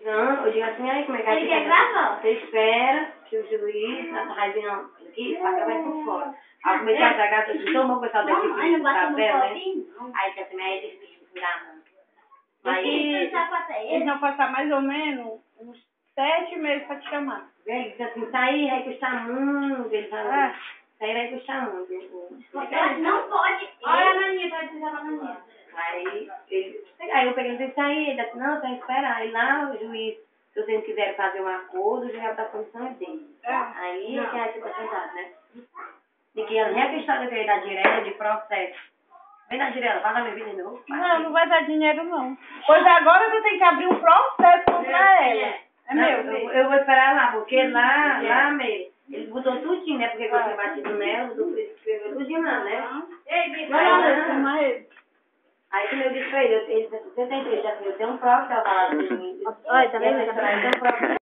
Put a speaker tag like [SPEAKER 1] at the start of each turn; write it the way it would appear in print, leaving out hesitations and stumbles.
[SPEAKER 1] Não, eu digo assim, aí como é que
[SPEAKER 2] Ele quer gravar?
[SPEAKER 1] Você espera que o juiz, a raizinha aqui, paga vai por fora. Aí eu comecei a tragar, eu disse, tão bom o pessoal daqui que
[SPEAKER 2] Não bate no
[SPEAKER 1] papel, né?
[SPEAKER 2] copinho?
[SPEAKER 1] Aí que assim, aí eles me virar a mão.
[SPEAKER 3] Eles vão passar mais ou menos uns 7 meses pra te chamar.
[SPEAKER 1] Ele disse assim, sair vai custar muito, ele falou, sair vai custar muito.
[SPEAKER 2] Não pode. Olha a Naninha, vai dizer a Naninha.
[SPEAKER 1] Aí eu peguei e disse, aí, ele disse, não, só espera. Aí lá o juiz, se vocês quiserem fazer um acordo, o juiz vai botar a comissão dele. Aí que vai ser porcentagem, né? De que ela nem a questão de dar direta de processo. Vem na direta, paga minha vida de novo.
[SPEAKER 3] Não vai dar dinheiro não. Pois agora você tem que abrir um processo contra ela. É meu.
[SPEAKER 1] Eu vou esperar lá, porque lá mesmo, ele botou tudinho, né? Porque eu tinha batido nela, escreveu tudinho lá, né? Aí como eu disse pra ele, ele disse, você tem interesse, eu tenho um próprio que eu falava de mim.
[SPEAKER 2] Olha, tá vendo?
[SPEAKER 1] Eu tenho um próprio